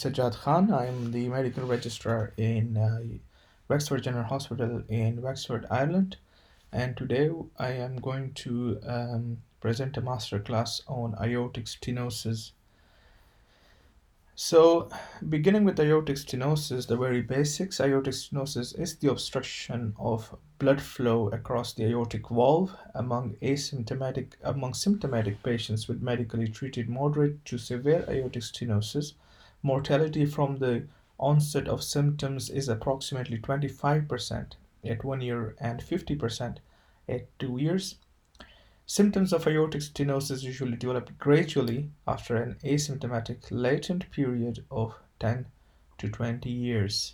Sajjad Khan. I'm the medical registrar in Wexford General Hospital in Wexford, Ireland. And today I am going to present a masterclass on aortic stenosis. So, beginning with aortic stenosis, the very basics, aortic stenosis is the obstruction of blood flow across the aortic valve among symptomatic patients with medically treated moderate to severe aortic stenosis. Mortality from the onset of symptoms is approximately 25% at 1 year and 50% at 2 years. Symptoms of aortic stenosis usually develop gradually after an asymptomatic latent period of 10 to 20 years.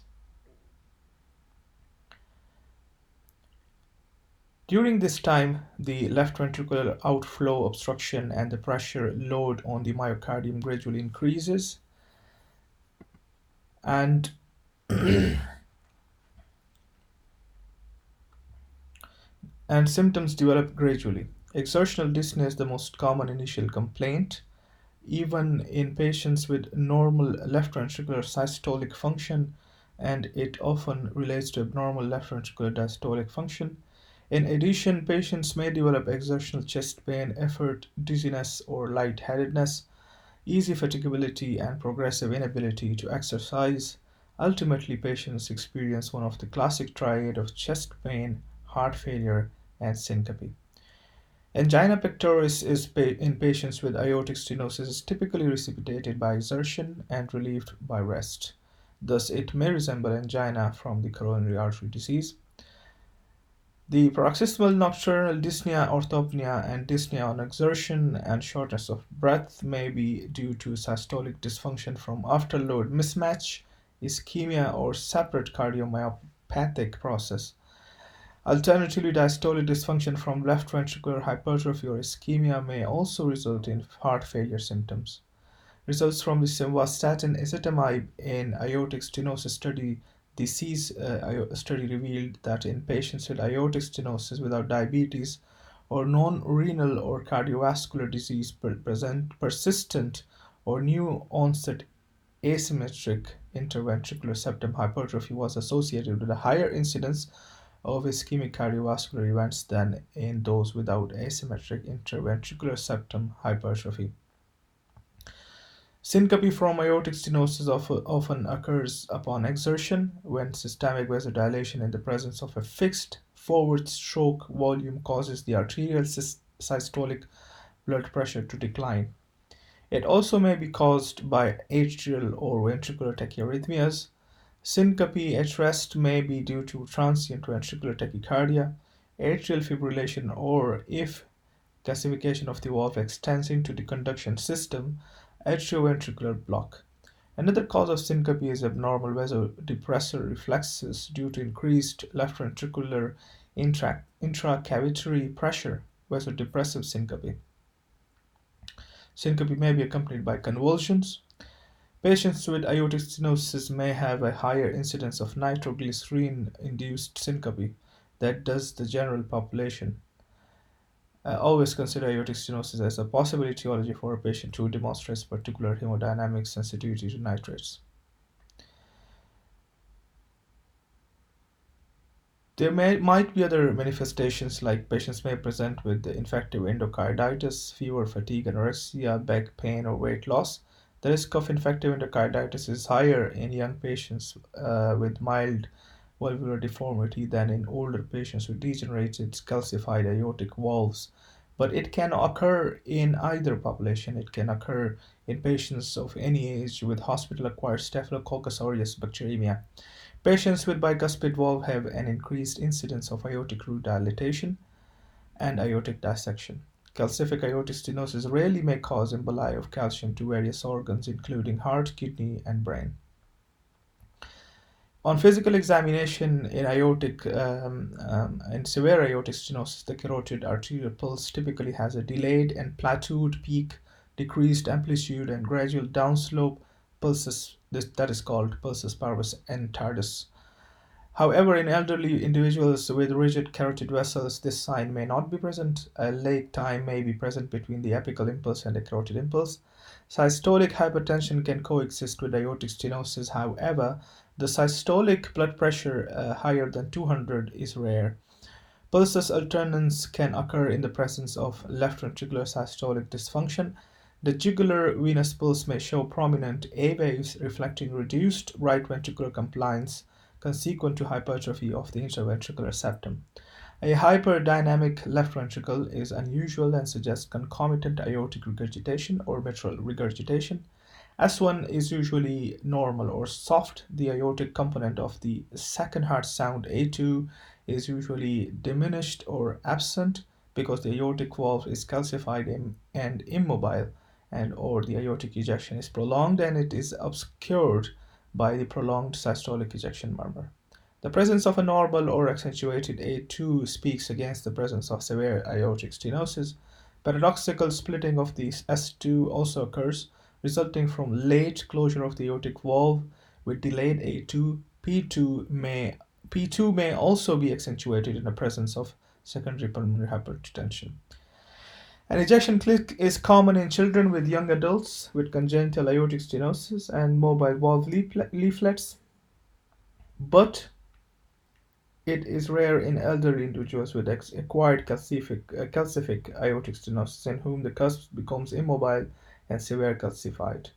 During this time, the left ventricular outflow obstruction and the pressure load on the myocardium gradually increases, and and symptoms develop gradually. Exertional dyspnea is the most common initial complaint, even in patients with normal left ventricular systolic function, and it often relates to abnormal left ventricular diastolic function. In addition, patients may develop exertional chest pain, effort, dizziness, or lightheadedness, easy fatigability, and progressive inability to exercise. Ultimately, patients experience one of the classic triad of chest pain, heart failure, and syncope. Angina pectoris in patients with aortic stenosis is typically precipitated by exertion and relieved by rest. Thus, it may resemble angina from the coronary artery disease. The paroxysmal nocturnal dyspnea, orthopnea, and dyspnea on exertion and shortness of breath may be due to systolic dysfunction from afterload mismatch, ischemia, or separate cardiomyopathic process. Alternatively, diastolic dysfunction from left ventricular hypertrophy or ischemia may also result in heart failure symptoms. Results from the simvastatin ezetimibe in aortic stenosis study, the SEAS study revealed that in patients with aortic stenosis without diabetes or non-renal or cardiovascular disease persistent or new onset asymmetric interventricular septum hypertrophy was associated with a higher incidence of ischemic cardiovascular events than in those without asymmetric interventricular septum hypertrophy. Syncope from aortic stenosis often occurs upon exertion when systemic vasodilation in the presence of a fixed forward stroke volume causes the arterial systolic blood pressure to decline. It also may be caused by atrial or ventricular tachyarrhythmias. Syncope at rest may be due to transient ventricular tachycardia, atrial fibrillation, or if calcification of the valve extends into the conduction system, atrioventricular block. Another cause of syncope is abnormal vasodepressor reflexes due to increased left ventricular intracavitary pressure, vasodepressive syncope. Syncope may be accompanied by convulsions. Patients with aortic stenosis may have a higher incidence of nitroglycerin-induced syncope than does the general population. Always consider aortic stenosis as a possible etiology for a patient who demonstrates particular hemodynamic sensitivity to nitrates. Might be other manifestations like patients may present with infective endocarditis, fever, fatigue, anorexia, back pain, or weight loss. The risk of infective endocarditis is higher in young patients with mild valvular deformity than in older patients with degenerated calcified aortic valves. But it can occur in either population. It can occur in patients of any age with hospital-acquired Staphylococcus aureus bacteremia. Patients with bicuspid valve have an increased incidence of aortic root dilatation and aortic dissection. Calcific aortic stenosis rarely may cause emboli of calcium to various organs, including heart, kidney, and brain. On physical examination in severe aortic stenosis, the carotid arterial pulse typically has a delayed and plateaued peak, decreased amplitude, and gradual downslope pulses. That is called pulsus parvus and tardus. However, in elderly individuals with rigid carotid vessels, this sign may not be present. A lag time may be present between the apical impulse and the carotid impulse. Systolic hypertension can coexist with aortic stenosis. However, the systolic blood pressure higher than 200 is rare. Pulsus alternans can occur in the presence of left ventricular systolic dysfunction. The jugular venous pulse may show prominent A waves reflecting reduced right ventricular compliance consequent to hypertrophy of the interventricular septum. A hyperdynamic left ventricle is unusual and suggests concomitant aortic regurgitation or mitral regurgitation. S1 is usually normal or soft. The aortic component of the second heart sound A2 is usually diminished or absent because the aortic valve is calcified and immobile, and or the aortic ejection is prolonged and it is obscured by the prolonged systolic ejection murmur. The presence of a normal or accentuated A2 speaks against the presence of severe aortic stenosis. Paradoxical splitting of the S2 also occurs, resulting from late closure of the aortic valve with delayed A2. P2 may also be accentuated in the presence of secondary pulmonary hypertension. An ejection click is common in children with young adults with congenital aortic stenosis and mobile valve leaflets, but it is rare in elderly individuals with acquired calcific aortic stenosis in whom the cusp becomes immobile and severe calcified.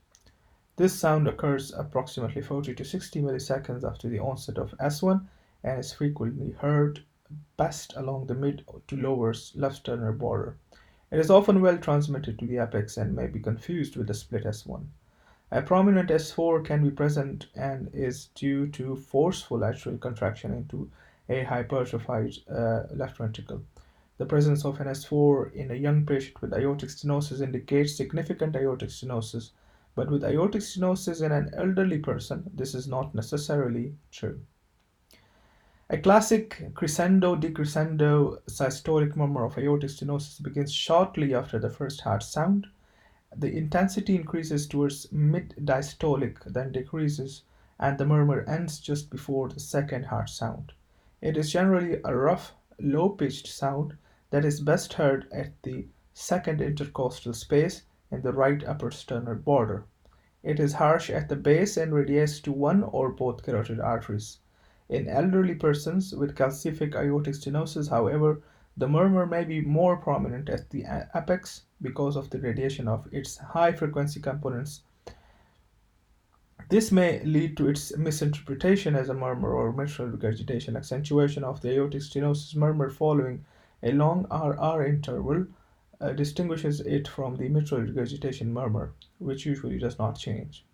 This sound occurs approximately 40 to 60 milliseconds after the onset of S1 and is frequently heard best along the mid to lower left sternal border. It is often well transmitted to the apex and may be confused with the split S1. A prominent S4 can be present and is due to forceful lateral contraction into a hypertrophied left ventricle. The presence of an S4 in a young patient with aortic stenosis indicates significant aortic stenosis, but with aortic stenosis in an elderly person, this is not necessarily true. A classic crescendo-decrescendo systolic murmur of aortic stenosis begins shortly after the first heart sound. The intensity increases towards mid-diastolic, then decreases, and the murmur ends just before the second heart sound. It is generally a rough, low-pitched sound that is best heard at the second intercostal space in the right upper sternal border. It is harsh at the base and radiates to one or both carotid arteries. In elderly persons with calcific aortic stenosis, however, the murmur may be more prominent at the apex because of the radiation of its high frequency components. This may lead to its misinterpretation as a murmur or mitral regurgitation. Accentuation of the aortic stenosis murmur following a long RR interval distinguishes it from the mitral regurgitation murmur, which usually does not change.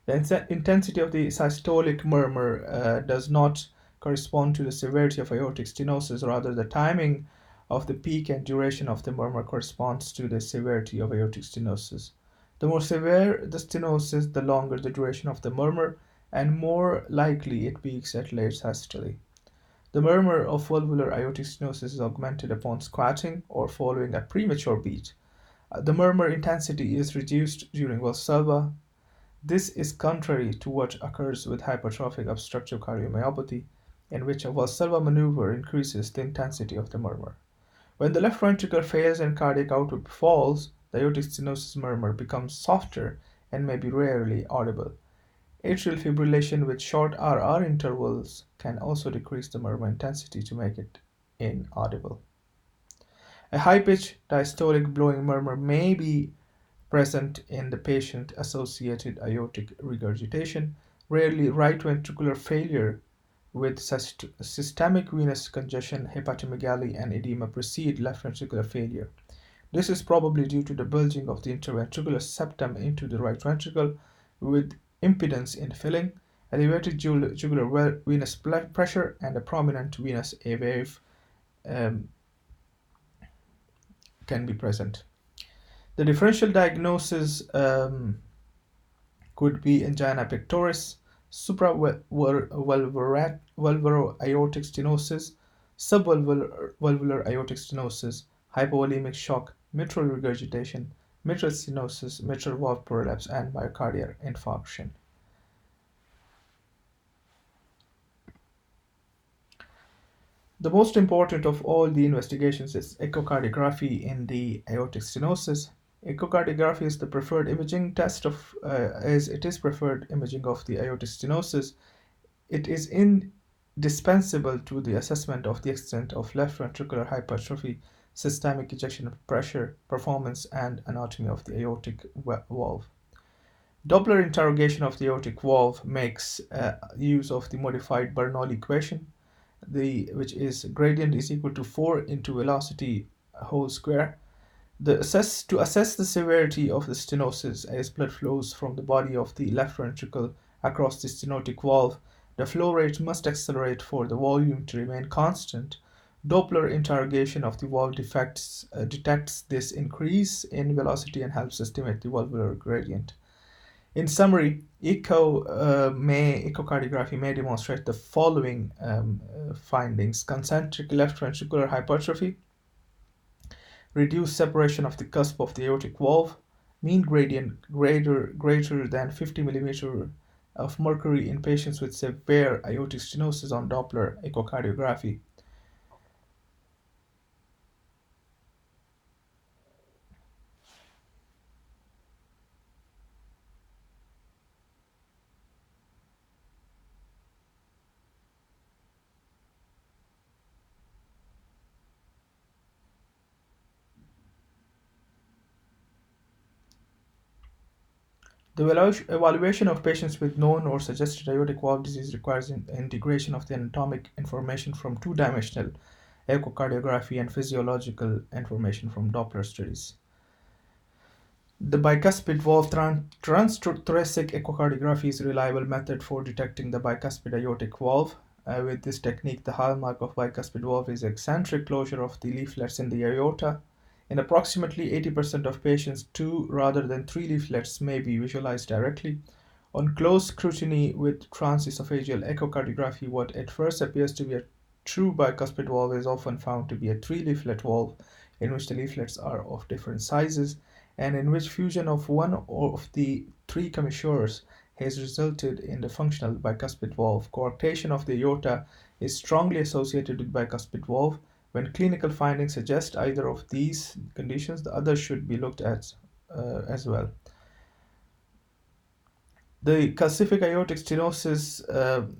The intensity of the systolic murmur does not correspond to the severity of aortic stenosis, rather, the timing of the peak and duration of the murmur corresponds to the severity of aortic stenosis. The more severe the stenosis, the longer the duration of the murmur, and more likely it peaks at late systole. The murmur of valvular aortic stenosis is augmented upon squatting or following a premature beat. The murmur intensity is reduced during Valsalva. This is contrary to what occurs with hypertrophic obstructive cardiomyopathy, in which a Valsalva maneuver increases the intensity of the murmur. When the left ventricle fails and cardiac output falls, the aortic stenosis murmur becomes softer and may be rarely audible. Atrial fibrillation with short RR intervals can also decrease the murmur intensity to make it inaudible. A high-pitched diastolic blowing murmur may be present in the patient-associated aortic regurgitation. Rarely, right ventricular failure with systemic venous congestion, hepatomegaly, and edema precede left ventricular failure. This is probably due to the bulging of the interventricular septum into the right ventricle with impedance in filling, elevated jugular venous pressure, and a prominent venous A wave um, can be present. The differential diagnosis could be angina pectoris, supravalvular aortic stenosis, subvalvular aortic stenosis, hypovolemic shock, mitral regurgitation, mitral stenosis, mitral valve prolapse, and myocardial infarction. The most important of all the investigations is echocardiography in the aortic stenosis. Echocardiography is the preferred imaging test of, as it is preferred imaging of the aortic stenosis. It is indispensable to the assessment of the extent of left ventricular hypertrophy, systemic ejection pressure, performance, and anatomy of the aortic valve. Doppler interrogation of the aortic valve makes use of the modified Bernoulli equation, which is gradient is equal to 4 into velocity whole square. To assess the severity of the stenosis as blood flows from the body of the left ventricle across the stenotic valve, the flow rate must accelerate for the volume to remain constant. Doppler interrogation of the valve detects this increase in velocity and helps estimate the valvular gradient. In summary, echocardiography may demonstrate the following findings: concentric left ventricular hypertrophy, reduced separation of the cusp of the aortic valve, mean gradient greater than 50 millimeter of mercury in patients with severe aortic stenosis on Doppler echocardiography. The evaluation of patients with known or suggested aortic valve disease requires integration of the anatomic information from two-dimensional echocardiography and physiological information from Doppler studies. The bicuspid valve transthoracic echocardiography is a reliable method for detecting the bicuspid aortic valve. With this technique, the hallmark of bicuspid valve is eccentric closure of the leaflets in the aorta. In approximately 80% of patients, two rather than three leaflets may be visualized directly. On close scrutiny with transesophageal echocardiography, what at first appears to be a true bicuspid valve is often found to be a three leaflet valve in which the leaflets are of different sizes and in which fusion of one of the three commissures has resulted in the functional bicuspid valve. Coarctation of the aorta is strongly associated with bicuspid valve. When clinical findings suggest either of these conditions, the other should be looked at as well. The calcific aortic stenosis,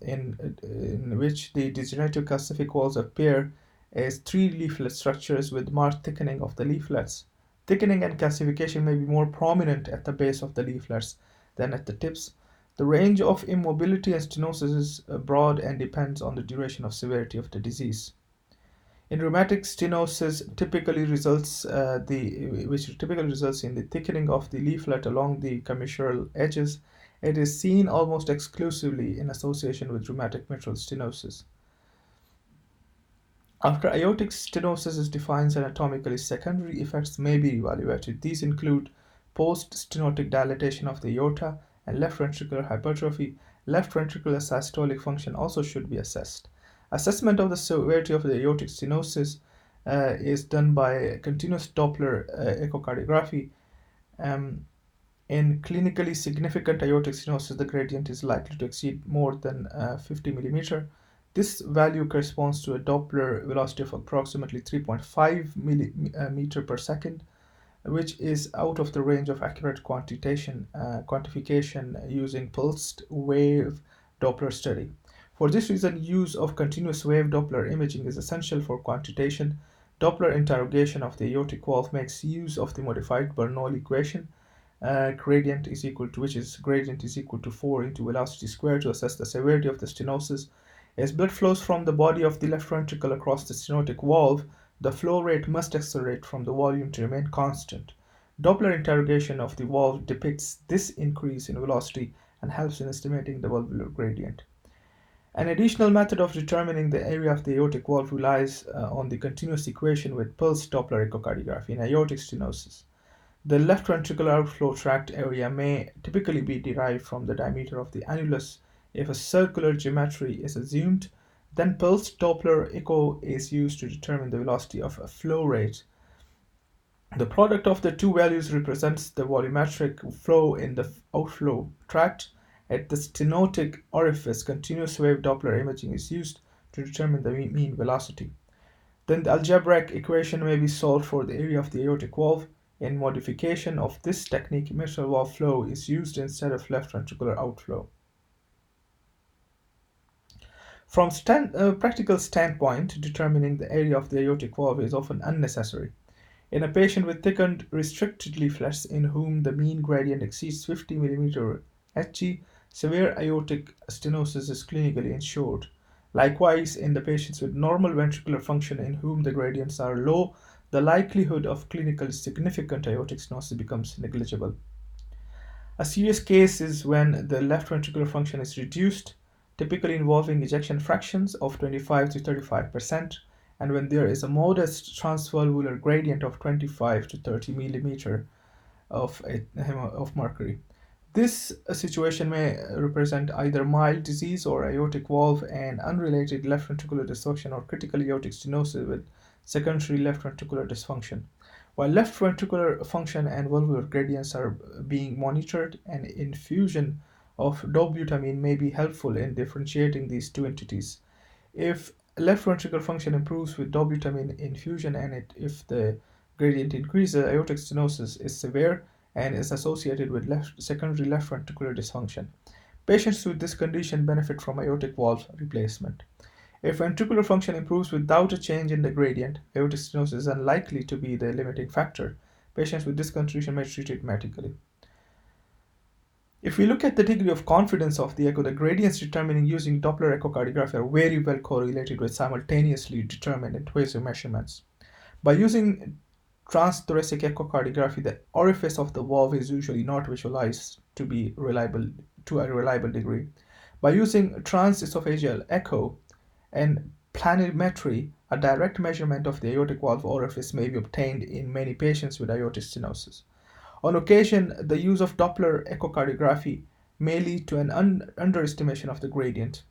in which the degenerative calcific walls appear as three leaflet structures with marked thickening of the leaflets. Thickening and calcification may be more prominent at the base of the leaflets than at the tips. The range of immobility and stenosis is broad and depends on the duration of severity of the disease. In rheumatic stenosis, which typically results in the thickening of the leaflet along the commissural edges, it is seen almost exclusively in association with rheumatic mitral stenosis. After aortic stenosis is defined anatomically, secondary effects may be evaluated. These include post-stenotic dilatation of the aorta and left ventricular hypertrophy. Left ventricular systolic function also should be assessed. Assessment of the severity of the aortic stenosis is done by continuous Doppler echocardiography. Um, in clinically significant aortic stenosis, the gradient is likely to exceed more than 50 millimeter. This value corresponds to a Doppler velocity of approximately 3.5 millimeter per second, which is out of the range of accurate quantification using pulsed wave Doppler study. For this reason, use of continuous wave Doppler imaging is essential for quantitation. Doppler interrogation of the aortic valve makes use of the modified Bernoulli equation, gradient is equal to 4 into velocity squared, to assess the severity of the stenosis. As blood flows from the body of the left ventricle across the stenotic valve, the flow rate must accelerate from the volume to remain constant. Doppler interrogation of the valve depicts this increase in velocity and helps in estimating the valvular gradient. An additional method of determining the area of the aortic valve relies on the continuous equation with pulsed Doppler echocardiography in aortic stenosis. The left ventricular outflow tract area may typically be derived from the diameter of the annulus. If a circular geometry is assumed, then pulsed Doppler echo is used to determine the velocity of a flow rate. The product of the two values represents the volumetric flow in the outflow tract. At the stenotic orifice, continuous wave Doppler imaging is used to determine the mean velocity. Then the algebraic equation may be solved for the area of the aortic valve. In modification of this technique, mitral valve flow is used instead of left ventricular outflow. From practical standpoint, determining the area of the aortic valve is often unnecessary. In a patient with thickened restricted leaflets in whom the mean gradient exceeds 50 mm Hg, severe aortic stenosis is clinically ensured. Likewise, in the patients with normal ventricular function in whom the gradients are low, the likelihood of clinically significant aortic stenosis becomes negligible. A serious case is when the left ventricular function is reduced, typically involving ejection fractions of 25 to 35%, and when there is a modest transvalvular gradient of 25 to 30 millimeter of mercury. This situation may represent either mild disease or aortic valve and unrelated left ventricular dysfunction or critical aortic stenosis with secondary left ventricular dysfunction. While left ventricular function and valvular gradients are being monitored, an infusion of dobutamine may be helpful in differentiating these two entities. If left ventricular function improves with dobutamine infusion and if the gradient increases, aortic stenosis is severe and is associated with secondary left ventricular dysfunction. Patients with this condition benefit from aortic valve replacement. If ventricular function improves without a change in the gradient, aortic stenosis is unlikely to be the limiting factor. Patients with this condition may be treated medically. If we look at the degree of confidence of the echo, the gradients determining using Doppler echocardiography are very well correlated with simultaneously determined invasive measurements. By using transthoracic echocardiography, the orifice of the valve is usually not visualized to a reliable degree. By using transesophageal echo and planimetry, a direct measurement of the aortic valve orifice may be obtained in many patients with aortic stenosis. On occasion, the use of Doppler echocardiography may lead to an underestimation of the gradient.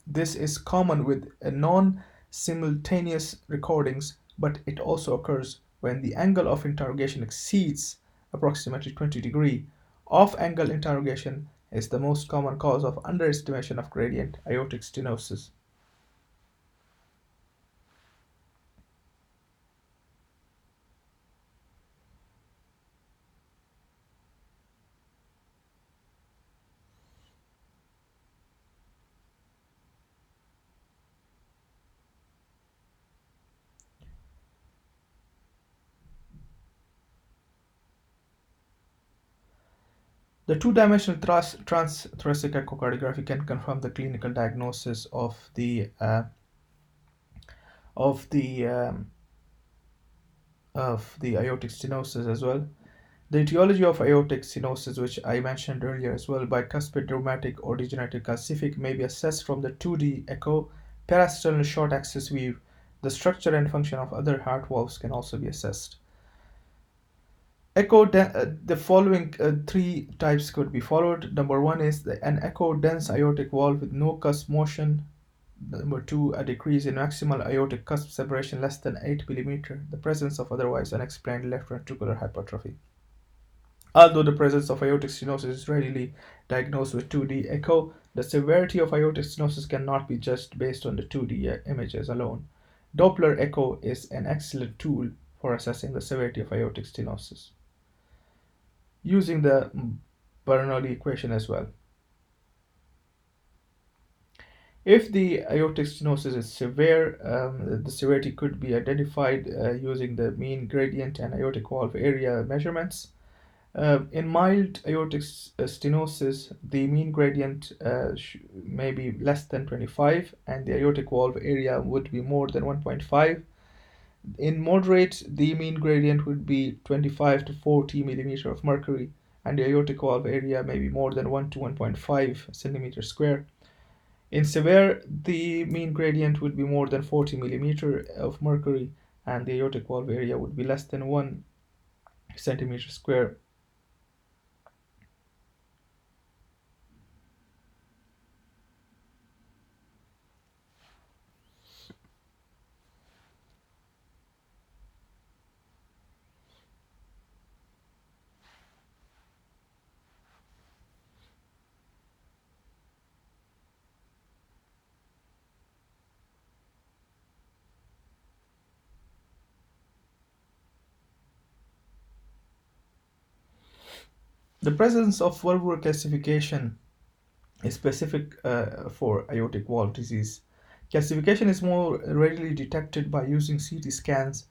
This is common with non-simultaneous recordings, but it also occurs when the angle of interrogation exceeds approximately 20 degrees. Off-angle interrogation is the most common cause of underestimation of gradient aortic stenosis. The two-dimensional transthoracic echocardiography can confirm the clinical diagnosis of the um, of the aortic stenosis as well. The etiology of aortic stenosis, which I mentioned earlier as well, bicuspid rheumatic or degenerative calcific, may be assessed from the 2D echo, parasternal short axis view. The structure and function of other heart valves can also be assessed. The following three types could be followed. Number one is an echo dense aortic valve with no cusp motion. Number two, a decrease in maximal aortic cusp separation less than 8 mm, the presence of otherwise unexplained left ventricular hypertrophy. Although the presence of aortic stenosis is readily diagnosed with 2D echo, the severity of aortic stenosis cannot be judged based on the 2D images alone. Doppler echo is an excellent tool for assessing the severity of aortic stenosis using the Bernoulli equation as well. If the aortic stenosis is severe, the severity could be identified using the mean gradient and aortic valve area measurements. In mild aortic stenosis, the mean gradient may be less than 25 and the aortic valve area would be more than 1.5. In moderate, the mean gradient would be 25 to 40 millimeter of mercury and the aortic valve area may be more than 1 to 1.5 centimeter square. In severe, the mean gradient would be more than 40 millimeter of mercury and the aortic valve area would be less than 1 centimeter square. The presence of valvular calcification is specific for aortic valve disease. Calcification is more readily detected by using CT scans.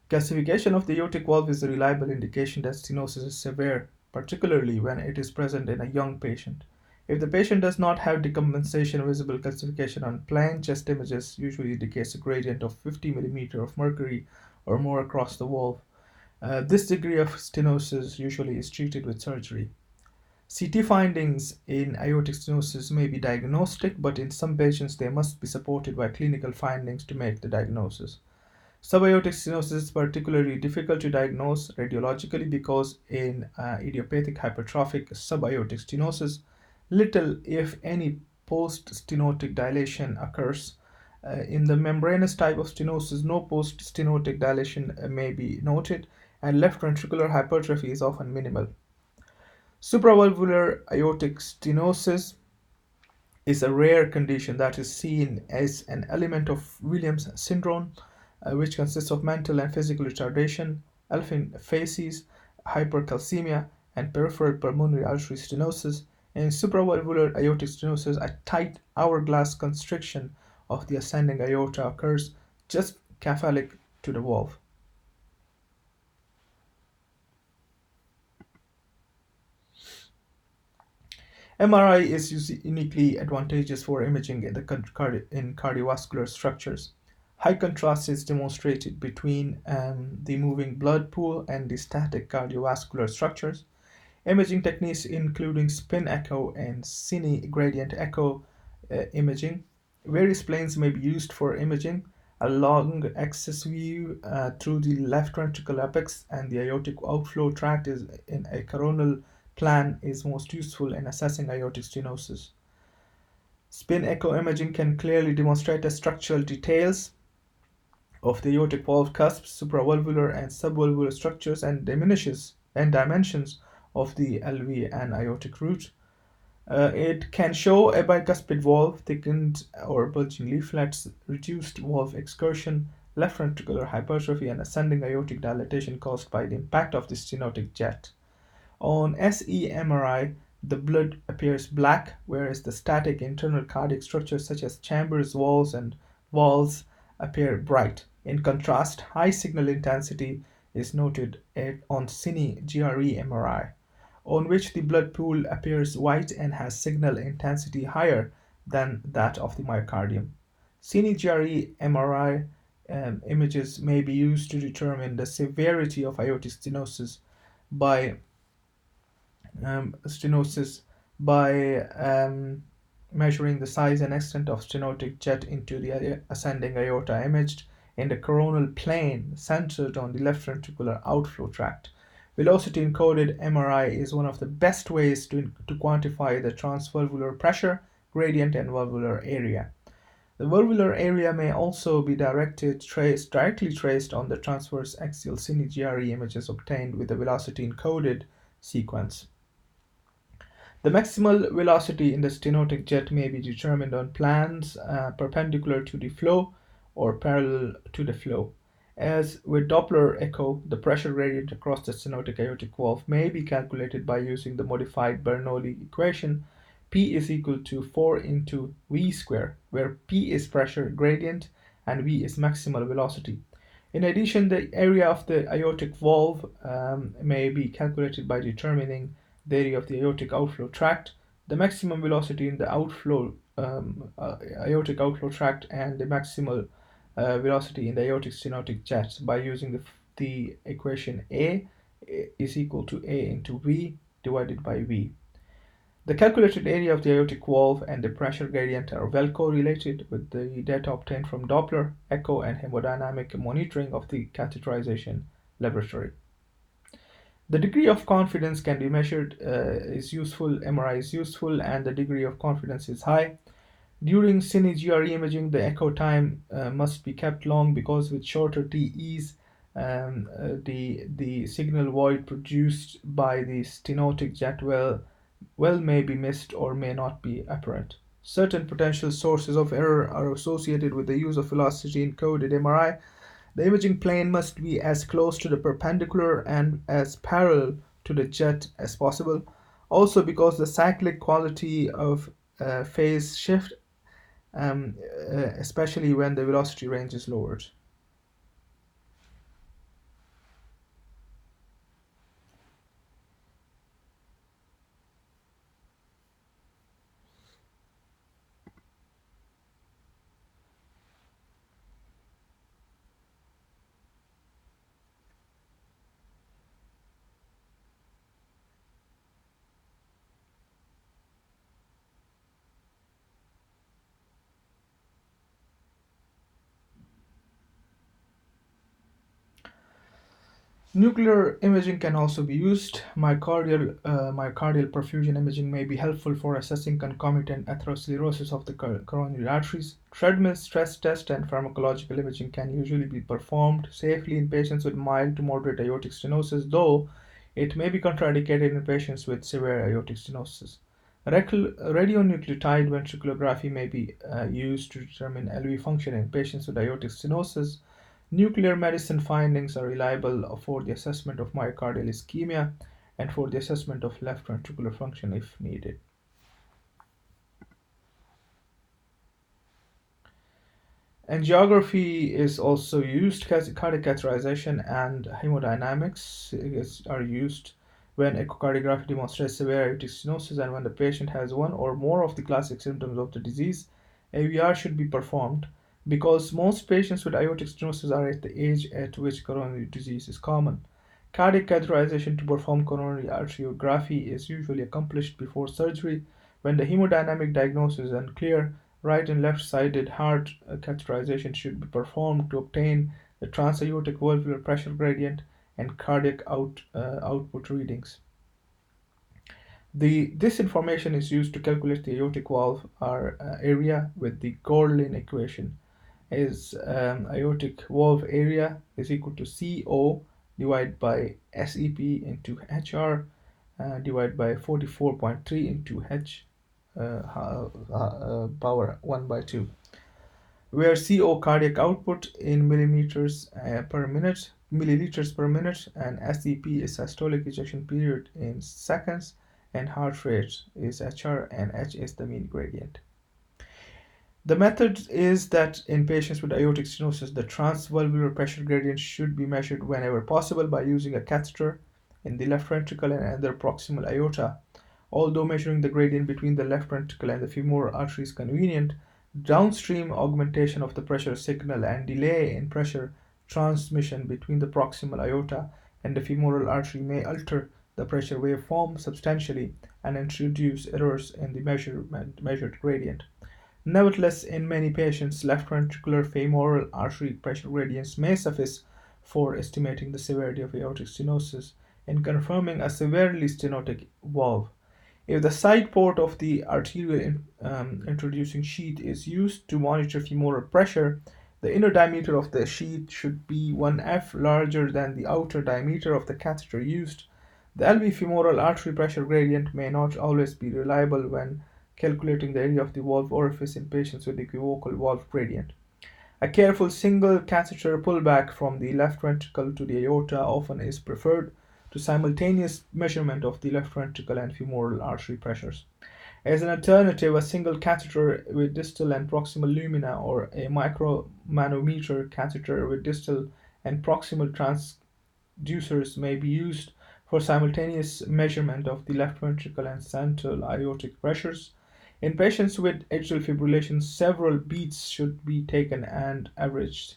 Calcification of the aortic valve is a reliable indication that stenosis is severe, particularly when it is present in a young patient. If the patient does not have decompensation, visible calcification on plain chest images usually indicates a gradient of 50 mm of mercury or more across the valve. This degree of stenosis usually is treated with surgery. CT findings in aortic stenosis may be diagnostic, but in some patients they must be supported by clinical findings to make the diagnosis. Subaortic stenosis is particularly difficult to diagnose radiologically because in idiopathic hypertrophic subaortic stenosis, little, if any, post-stenotic dilation occurs. In the membranous type of stenosis, no post-stenotic dilation may be noted, and left ventricular hypertrophy is often minimal. Supravalvular aortic stenosis is a rare condition that is seen as an element of Williams syndrome, which consists of mental and physical retardation, alpha-phases, hypercalcemia, and peripheral pulmonary artery stenosis. In supravalvular aortic stenosis, a tight hourglass constriction of the ascending aorta occurs just cephalic to the valve. MRI is uniquely advantageous for imaging in cardiovascular structures. High contrast is demonstrated between the moving blood pool and the static cardiovascular structures. Imaging techniques including spin echo and cine gradient echo imaging. Various planes may be used for imaging. A long axis view through the left ventricle apex and the aortic outflow tract is in a coronal plan is most useful in assessing aortic stenosis. Spin echo imaging can clearly demonstrate the structural details of the aortic valve cusps, supravalvular and subvalvular structures, and diminishes and dimensions of the LV and aortic root. It can show a bicuspid valve, thickened or bulging leaflets, reduced valve excursion, left ventricular hypertrophy, and ascending aortic dilatation caused by the impact of the stenotic jet. On SEMRI, the blood appears black, whereas the static internal cardiac structures such as chambers, walls, and valves appear bright. In contrast, high signal intensity is noted on cine GRE MRI, on which the blood pool appears white and has signal intensity higher than that of the myocardium. Cine GRE MRI images may be used to determine the severity of aortic by stenosis by measuring the size and extent of stenotic jet into the ascending aorta imaged in the coronal plane centered on the left ventricular outflow tract. Velocity encoded MRI is one of the best ways to quantify the transvalvular pressure, gradient, and valvular area. The valvular area may also be directly traced on the transverse axial cine GRE images obtained with the velocity encoded sequence. The maximal velocity in the stenotic jet may be determined on plans perpendicular to the flow or parallel to the flow. As with Doppler echo, the pressure gradient across the stenotic aortic valve may be calculated by using the modified Bernoulli equation P is equal to 4 into V square, where P is pressure gradient and V is maximal velocity. In addition, the area of the aortic valve may be calculated by determining the area of the aortic outflow tract, the maximum velocity in the aortic outflow tract, and the maximal velocity in the aortic stenotic jet by using the equation A is equal to A into V divided by V. The calculated area of the aortic valve and the pressure gradient are well correlated with the data obtained from Doppler, echo, and hemodynamic monitoring of the catheterization laboratory. The degree of confidence can be measured is useful, MRI is useful, and the degree of confidence is high. During cine GRE imaging, the echo time must be kept long because with shorter TEs, the signal void produced by the stenotic jet well may be missed or may not be apparent. Certain potential sources of error are associated with the use of velocity encoded MRI. The imaging plane must be as close to the perpendicular and as parallel to the jet as possible. Also, because the cyclic quality of phase shift, especially when the velocity range is lowered. Nuclear imaging can also be used. Myocardial perfusion imaging may be helpful for assessing concomitant atherosclerosis of the coronary arteries. Treadmill stress test and pharmacological imaging can usually be performed safely in patients with mild to moderate aortic stenosis, though it may be contraindicated in patients with severe aortic stenosis. Radionuclide ventriculography may be used to determine LV function in patients with aortic stenosis. Nuclear medicine findings are reliable for the assessment of myocardial ischemia and for the assessment of left ventricular function if needed. Angiography is also used. Cardiac catheterization and hemodynamics are used when echocardiography demonstrates severe aortic stenosis and when the patient has one or more of the classic symptoms of the disease. AVR should be performed because most patients with aortic stenosis are at the age at which coronary disease is common. Cardiac catheterization to perform coronary arteriography is usually accomplished before surgery when the hemodynamic diagnosis is unclear. Right and left-sided heart catheterization should be performed to obtain the transaortic valvular pressure gradient and cardiac output readings. This information is used to calculate the aortic valve area with the Gorlin equation. Is aortic valve area is equal to CO divided by SEP into HR divided by 44.3 into H power 1 by 2, where CO cardiac output in milliliters per minute, and SEP is systolic ejection period in seconds, and heart rate is HR, and H is the mean gradient. The method is that in patients with aortic stenosis, the transvalvular pressure gradient should be measured whenever possible by using a catheter in the left ventricle and other proximal aorta. Although measuring the gradient between the left ventricle and the femoral artery is convenient, downstream augmentation of the pressure signal and delay in pressure transmission between the proximal aorta and the femoral artery may alter the pressure waveform substantially and introduce errors in the measured gradient. Nevertheless, in many patients, left ventricular femoral artery pressure gradients may suffice for estimating the severity of aortic stenosis and confirming a severely stenotic valve. If the side port of the arterial introducing sheath is used to monitor femoral pressure, the inner diameter of the sheath should be 1F larger than the outer diameter of the catheter used. The LV femoral artery pressure gradient may not always be reliable when calculating the area of the valve orifice in patients with equivocal valve gradient. A careful single catheter pullback from the left ventricle to the aorta often is preferred to simultaneous measurement of the left ventricle and femoral artery pressures. As an alternative, a single catheter with distal and proximal lumina or a micromanometer catheter with distal and proximal transducers may be used for simultaneous measurement of the left ventricle and central aortic pressures. In patients with atrial fibrillation, several beats should be taken and averaged.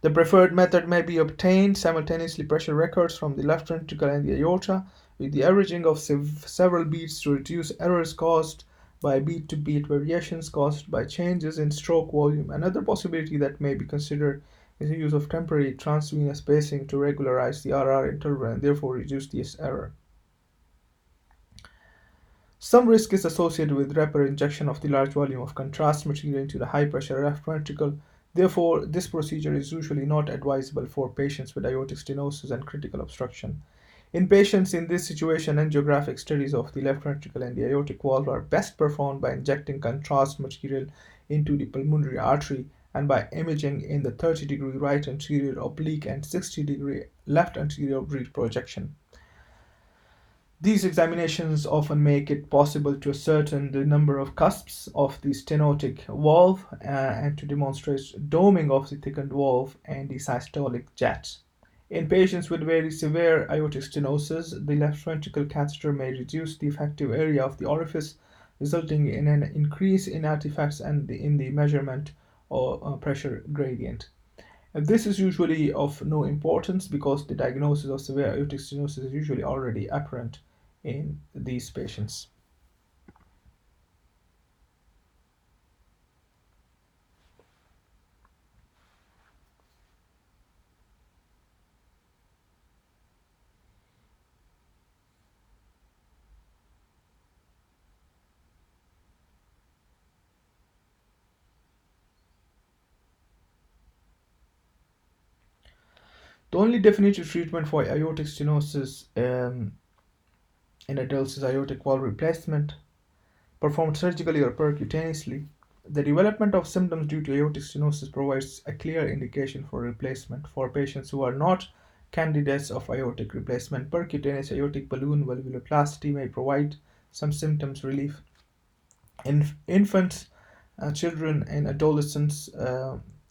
The preferred method may be obtained simultaneously pressure records from the left ventricle and the aorta with the averaging of several beats to reduce errors caused by beat-to-beat variations caused by changes in stroke volume. Another possibility that may be considered is the use of temporary transvenous pacing to regularize the RR interval and therefore reduce this error. Some risk is associated with rapid injection of the large volume of contrast material into the high pressure left ventricle. Therefore, this procedure is usually not advisable for patients with aortic stenosis and critical obstruction. In patients in this situation, angiographic studies of the left ventricle and the aortic valve are best performed by injecting contrast material into the pulmonary artery and by imaging in the 30-degree right anterior oblique and 60-degree left anterior oblique projection. These examinations often make it possible to ascertain the number of cusps of the stenotic valve and to demonstrate doming of the thickened valve and the systolic jet. In patients with very severe aortic stenosis, the left ventricle catheter may reduce the effective area of the orifice, resulting in an increase in artifacts and in the measurement or pressure gradient. This is usually of no importance because the diagnosis of severe aortic stenosis is usually already apparent in these patients. The only definitive treatment for aortic stenosis in adults is aortic valve replacement, performed surgically or percutaneously. The development of symptoms due to aortic stenosis provides a clear indication for replacement. For patients who are not candidates of aortic replacement, percutaneous aortic balloon valvuloplasty may provide some symptoms relief. In infants, children, and adolescents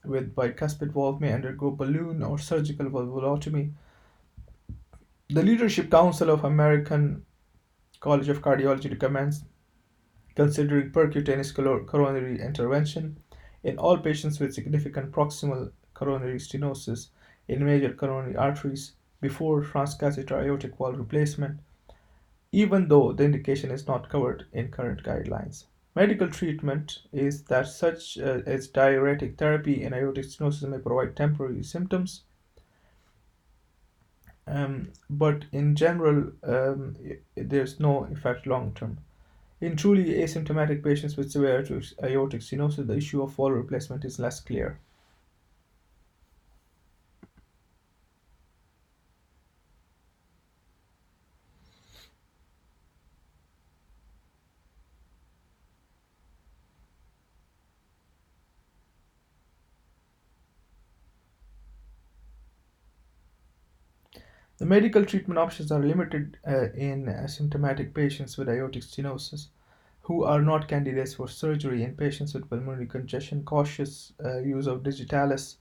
with bicuspid valve may undergo balloon or surgical valvulotomy. The Leadership Council of American College of Cardiology recommends considering percutaneous coronary intervention in all patients with significant proximal coronary stenosis in major coronary arteries before transcatheter aortic valve replacement, even though the indication is not covered in current guidelines. Medical treatment is that such as diuretic therapy in aortic stenosis may provide temporary symptoms, but in general, there's no effect long term. In truly asymptomatic patients with severe aortic stenosis, the issue of valve replacement is less clear. The medical treatment options are limited in asymptomatic patients with aortic stenosis who are not candidates for surgery. In patients with pulmonary congestion, cautious use of digitalis,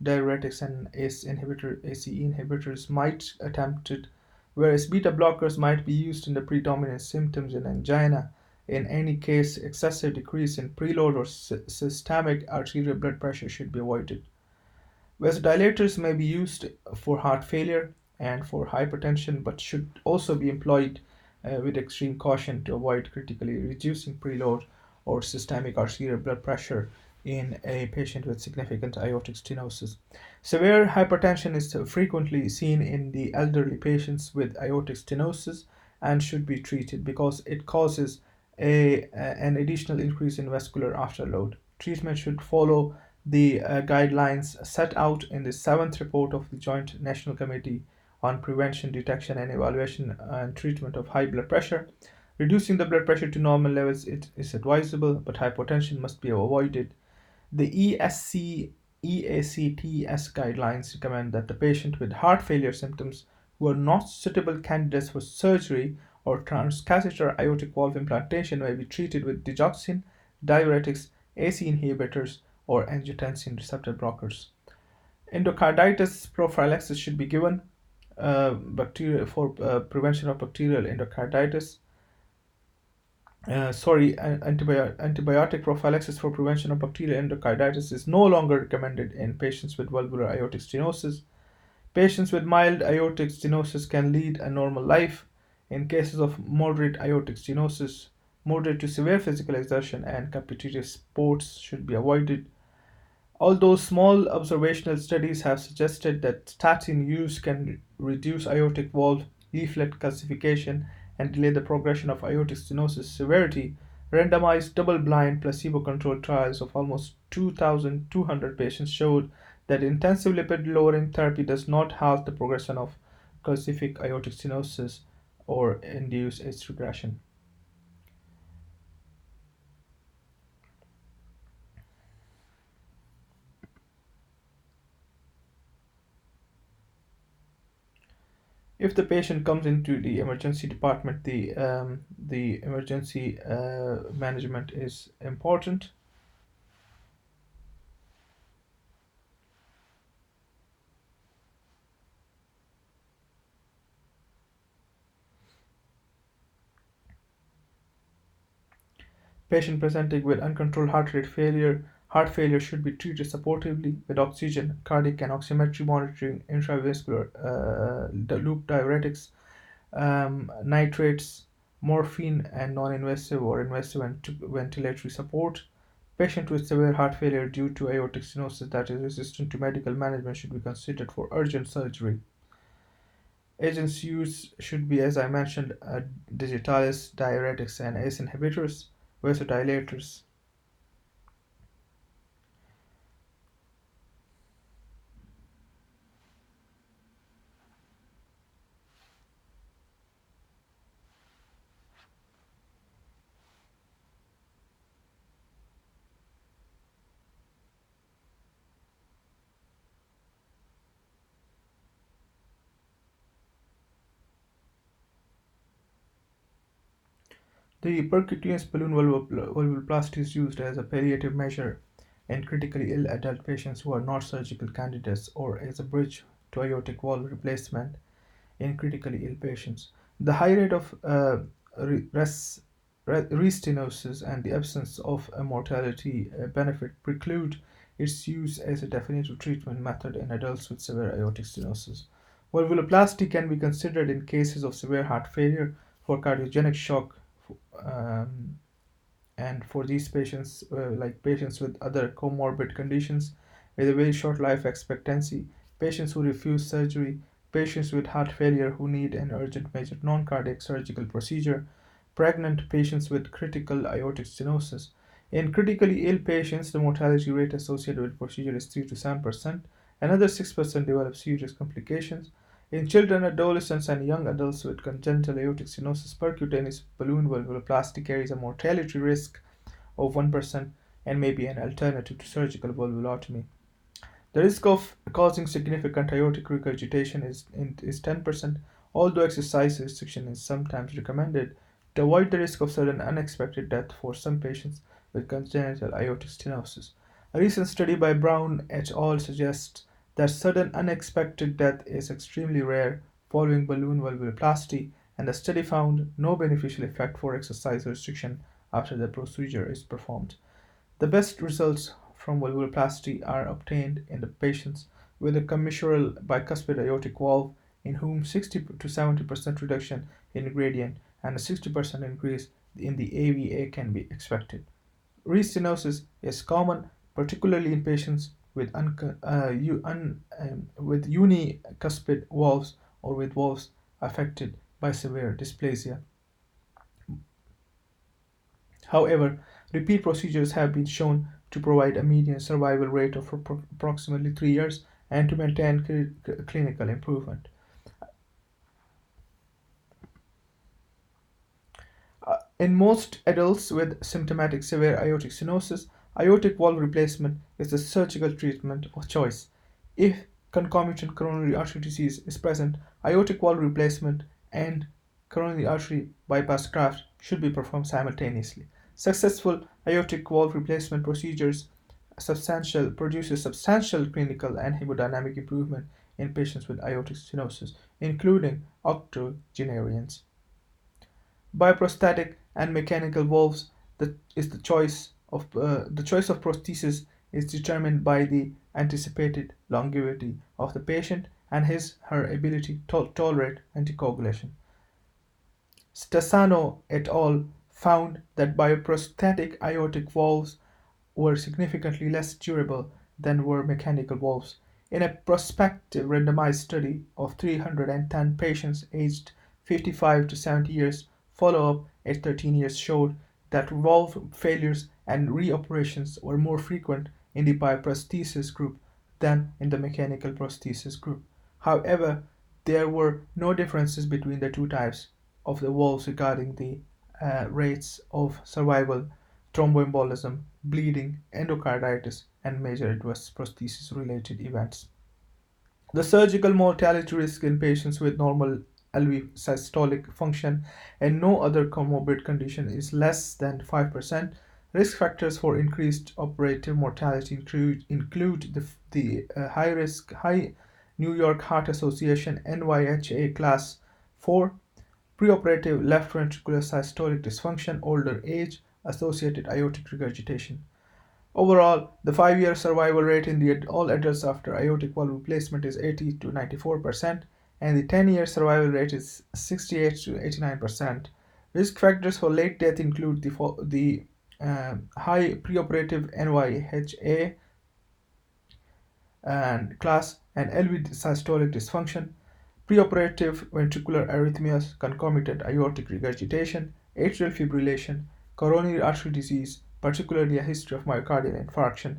diuretics, and ACE inhibitors might attempted, whereas beta blockers might be used in the predominant symptoms in angina. In any case, excessive decrease in preload or systemic arterial blood pressure should be avoided. Vasodilators may be used for heart failure and for hypertension, but should also be employed with extreme caution to avoid critically reducing preload or systemic arterial blood pressure in a patient with significant aortic stenosis. Severe hypertension is frequently seen in the elderly patients with aortic stenosis and should be treated because it causes an additional increase in vascular afterload. Treatment should follow the guidelines set out in the seventh report of the Joint National Committee on Prevention, Detection, and Evaluation and Treatment of High Blood Pressure. Reducing the blood pressure to normal levels is advisable, but hypotension must be avoided. The EACTS guidelines recommend that the patient with heart failure symptoms who are not suitable candidates for surgery or transcatheter aortic valve implantation may be treated with digoxin, diuretics, ACE inhibitors, or angiotensin receptor blockers. Endocarditis prophylaxis should be given for prevention of bacterial endocarditis. Antibiotic prophylaxis for prevention of bacterial endocarditis is no longer recommended in patients with valvular aortic stenosis. Patients with mild aortic stenosis can lead a normal life. In cases of moderate aortic stenosis, moderate to severe physical exertion and competitive sports should be avoided. Although small observational studies have suggested that statin use can reduce aortic valve leaflet calcification and delay the progression of aortic stenosis severity, randomized double-blind placebo-controlled trials of almost 2,200 patients showed that intensive lipid-lowering therapy does not halt the progression of calcific aortic stenosis or induce its regression. If the patient comes into the emergency department, the emergency management is important. Patient presenting with uncontrolled heart failure should be treated supportively with oxygen, cardiac and oximetry monitoring, intravascular loop diuretics, nitrates, morphine, and non-invasive or invasive ventilatory support. Patient with severe heart failure due to aortic stenosis that is resistant to medical management should be considered for urgent surgery. Agents used should be, as I mentioned, digitalis, diuretics, and ACE inhibitors, vasodilators. The percutaneous balloon valvuloplasty is used as a palliative measure in critically ill adult patients who are not surgical candidates or as a bridge to aortic valve replacement in critically ill patients. The high rate of restenosis and the absence of a mortality benefit preclude its use as a definitive treatment method in adults with severe aortic stenosis. Valvuloplasty can be considered in cases of severe heart failure for cardiogenic shock, um, and for these patients, like patients with other comorbid conditions with a very short life expectancy, patients who refuse surgery, patients with heart failure who need an urgent major non-cardiac surgical procedure, pregnant patients with critical aortic stenosis. In critically ill patients, the mortality rate associated with the procedure is 3 to 7%. Another 6% develop serious complications. In children, adolescents, and young adults with congenital aortic stenosis, percutaneous balloon valvuloplasty carries a mortality risk of 1% and may be an alternative to surgical valvulotomy. The risk of causing significant aortic regurgitation is 10%, although exercise restriction is sometimes recommended to avoid the risk of sudden unexpected death for some patients with congenital aortic stenosis. A recent study by Brown et al. Suggests that sudden unexpected death is extremely rare following balloon valvuloplasty, and the study found no beneficial effect for exercise restriction after the procedure is performed. The best results from valvuloplasty are obtained in the patients with a commissural bicuspid aortic valve in whom 60 to 70% reduction in gradient and a 60% increase in the AVA can be expected. Restenosis is common, particularly in patients with, with unicuspid valves or with valves affected by severe dysplasia. However, repeat procedures have been shown to provide a median survival rate of approximately 3 years and to maintain clinical improvement. In most adults with symptomatic severe aortic stenosis, aortic valve replacement is the surgical treatment of choice. If concomitant coronary artery disease is present, aortic valve replacement and coronary artery bypass graft should be performed simultaneously. Successful aortic valve replacement procedures produces substantial clinical and hemodynamic improvement in patients with aortic stenosis, including octogenarians. Bioprosthetic and mechanical valves is the choice of prosthesis is determined by the anticipated longevity of the patient and his her ability to tolerate anticoagulation. Stasano et al. Found that bioprosthetic aortic valves were significantly less durable than were mechanical valves. In a prospective randomized study of 310 patients aged 55 to 70 years, follow-up at 13 years showed that valve failures and reoperations were more frequent in the bioprosthesis group than in the mechanical prosthesis group. However, there were no differences between the two types of the valves regarding the rates of survival, thromboembolism, bleeding, endocarditis, and major adverse prosthesis related events. The surgical mortality risk in patients with normal LV systolic function and no other comorbid condition is less than 5%. Risk factors for increased operative mortality include the high risk, high New York Heart Association NYHA class 4, preoperative left ventricular systolic dysfunction, older age, associated aortic regurgitation. Overall, the 5-year survival rate in all adults after aortic valve replacement is 80 to 94%, and the 10-year survival rate is 68 to 89%. Risk factors for late death include the high preoperative NYHA and class and LV systolic dysfunction, preoperative ventricular arrhythmias, concomitant aortic regurgitation, atrial fibrillation, coronary artery disease, particularly a history of myocardial infarction.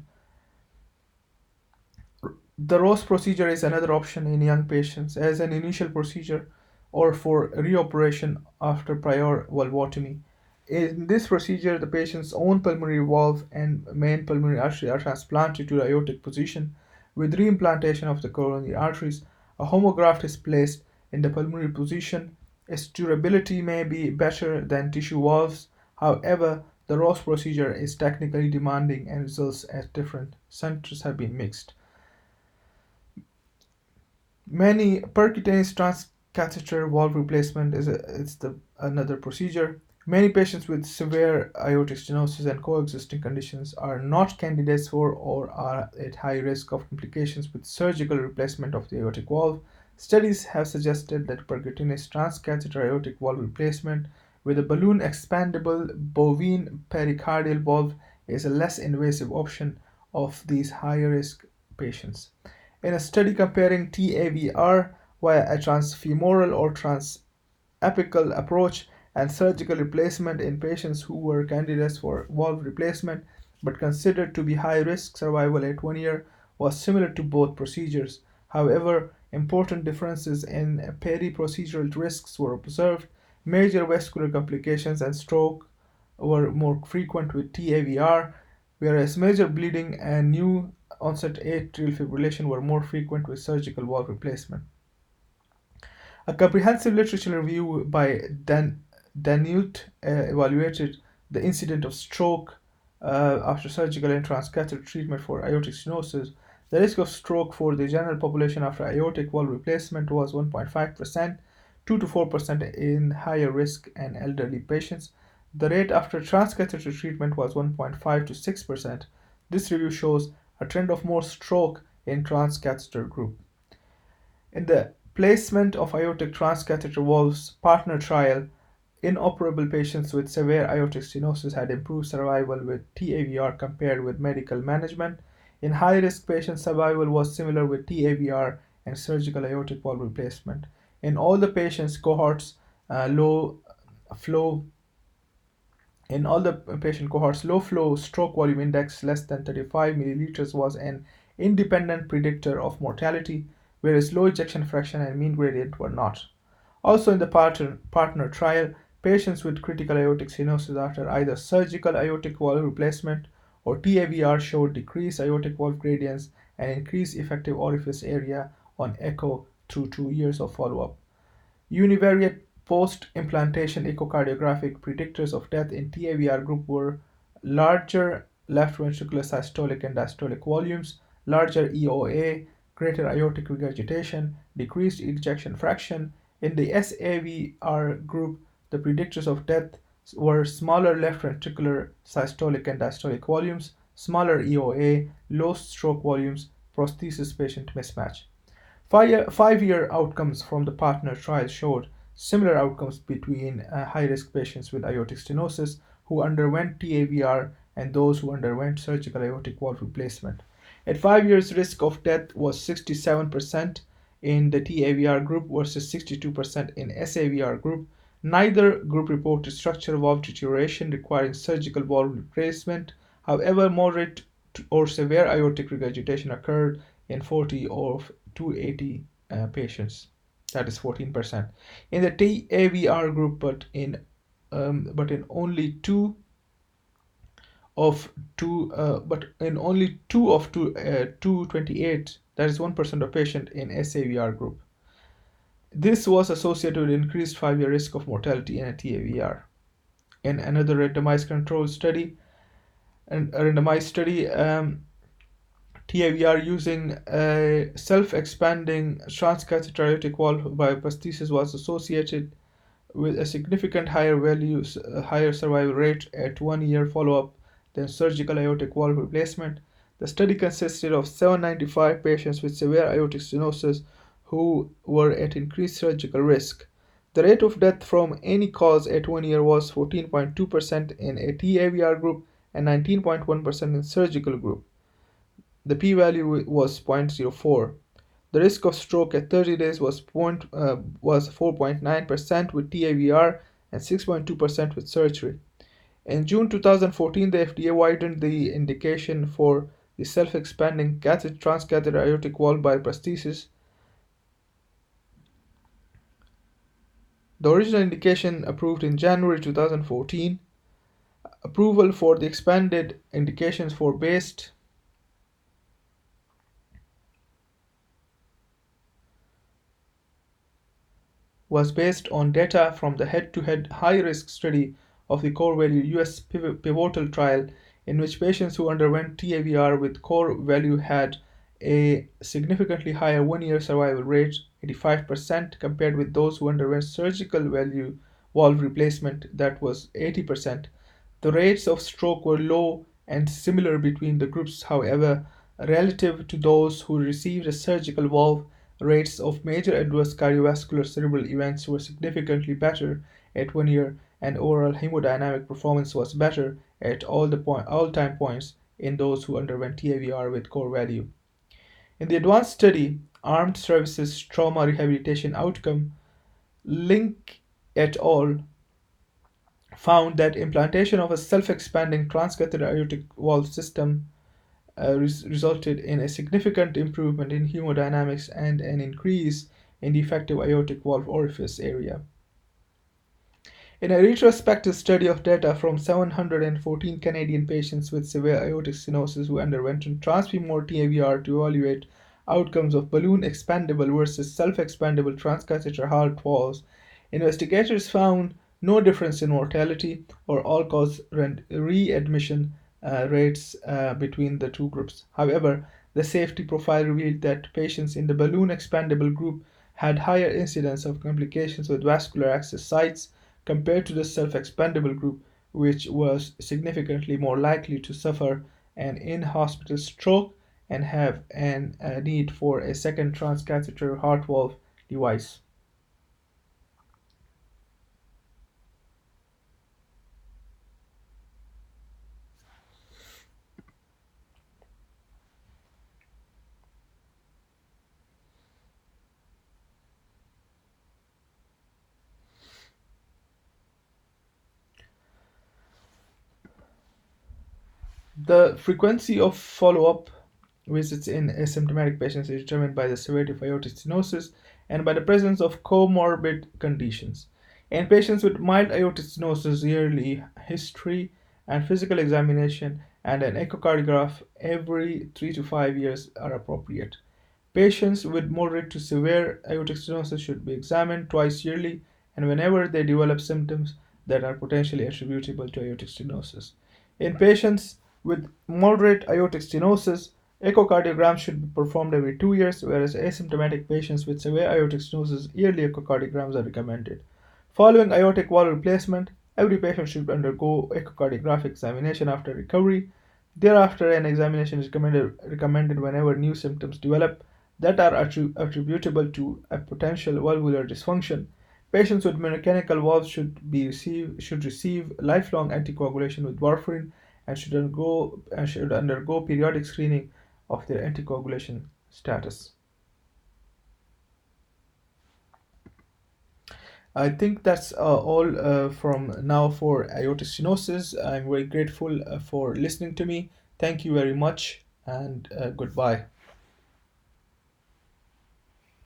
The Rose procedure is another option in young patients as an initial procedure or for reoperation after prior valvotomy. In this procedure, the patient's own pulmonary valve and main pulmonary artery are transplanted to the aortic position. With reimplantation of the coronary arteries, a homograft is placed in the pulmonary position. Its durability may be better than tissue valves. However, the Rose procedure is technically demanding and results at different centers have been mixed. Many percutaneous transcatheter valve replacement is another procedure. Many patients with severe aortic stenosis and coexisting conditions are not candidates for or are at high risk of complications with surgical replacement of the aortic valve. Studies have suggested that percutaneous transcatheter aortic valve replacement with a balloon expandable bovine pericardial valve is a less invasive option of these high risk patients. In a study comparing TAVR via a transfemoral or transapical approach and surgical replacement in patients who were candidates for valve replacement but considered to be high risk, survival at 1 year was similar to both procedures. However, important differences in peri-procedural risks were observed. Major vascular complications and stroke were more frequent with TAVR, whereas major bleeding and new onset atrial fibrillation were more frequent with surgical valve replacement. A comprehensive literature review by Danute evaluated the incidence of stroke after surgical and transcatheter treatment for aortic stenosis. The risk of stroke for the general population after aortic valve replacement was 1.5%, 2 to 4% in higher risk and elderly patients. The rate after transcatheter treatment was 1.5 to 6%. This review shows a trend of more stroke in transcatheter group. In the placement of aortic transcatheter valves partner trial, inoperable patients with severe aortic stenosis had improved survival with TAVR compared with medical management. In high risk patients, survival was similar with TAVR and surgical aortic valve replacement. In all the patients cohorts, low flow in all the patient cohorts, low flow stroke volume index less than 35 milliliters was an independent predictor of mortality, whereas low ejection fraction and mean gradient were not. Also, in the partner trial, patients with critical aortic stenosis after either surgical aortic valve replacement or TAVR showed decreased aortic valve gradients and increased effective orifice area on echo through 2 years of follow up. Univariate post-implantation echocardiographic predictors of death in TAVR group were larger left ventricular systolic and diastolic volumes, larger EOA, greater aortic regurgitation, decreased ejection fraction. In the SAVR group, the predictors of death were smaller left ventricular systolic and diastolic volumes, smaller EOA, low stroke volumes, prosthesis patient mismatch. 5-year outcomes from the partner trial showed similar outcomes between high risk patients with aortic stenosis who underwent TAVR and those who underwent surgical aortic valve replacement. At 5 years, risk of death was 67% in the TAVR group versus 62% in SAVR group. Neither group reported structural valve deterioration requiring surgical valve replacement. However, moderate or severe aortic regurgitation occurred in 40 of 280 patients, that is 14%. In the TAVR group, but in only two of 228 that is 1% of patients in SAVR group. This was associated with increased 5-year risk of mortality in a TAVR. In another randomized controlled study, and a randomized study, TAVR using a self-expanding transcatheter aortic valve bioprosthesis was associated with a significant higher survival rate at 1 year follow-up than surgical aortic valve replacement. The study consisted of 795 patients with severe aortic stenosis who were at increased surgical risk. The rate of death from any cause at 1 year was 14.2% in a TAVR group and 19.1% in surgical group. The p-value was 0.04. The risk of stroke at 30 days was 4.9% with TAVR and 6.2% with surgery. In June 2014, the FDA widened the indication for the self-expanding transcatheter aortic valve bioprosthesis. The original indication approved in January 2014. Approval for the expanded indications was based on data from the head-to-head high-risk study of the core value US pivotal trial, in which patients who underwent TAVR with core value had a significantly higher 1-year survival rate, 85%, compared with those who underwent surgical valve replacement, that was 80%. The rates of stroke were low and similar between the groups, however, relative to those who received a surgical valve. Rates of major adverse cardiovascular cerebral events were significantly better at 1 year, and overall hemodynamic performance was better at all time points in those who underwent TAVR with core value. In the advanced study, Armed Services Trauma Rehabilitation Outcome, Link et al. Found that implantation of a self-expanding transcatheter aortic valve system resulted in a significant improvement in hemodynamics and an increase in the effective aortic valve orifice area. In a retrospective study of data from 714 Canadian patients with severe aortic stenosis who underwent transfemoral TAVR to evaluate outcomes of balloon expandable versus self-expandable transcatheter heart valves, investigators found no difference in mortality or all-cause readmission rates between the two groups. However, the safety profile revealed that patients in the balloon expandable group had higher incidence of complications with vascular access sites compared to the self-expandable group, which was significantly more likely to suffer an in-hospital stroke and have a need for a second transcatheter heart valve device. The frequency of follow-up visits in asymptomatic patients is determined by the severity of aortic stenosis and by the presence of comorbid conditions. In patients with mild aortic stenosis, yearly history and physical examination and an echocardiograph every 3 to 5 years are appropriate. Patients with moderate to severe aortic stenosis should be examined twice yearly and whenever they develop symptoms that are potentially attributable to aortic stenosis. In patients with moderate aortic stenosis, echocardiograms should be performed every 2 years, whereas asymptomatic patients with severe aortic stenosis, yearly echocardiograms are recommended. Following aortic valve replacement, every patient should undergo echocardiographic examination after recovery. Thereafter, an examination is recommended whenever new symptoms develop that are attributable to a potential valvular dysfunction. Patients with mechanical valves should receive lifelong anticoagulation with warfarin and should undergo periodic screening of their anticoagulation status. I think that's all from now for aortic stenosis. I'm very grateful for listening to me. Thank you very much and goodbye.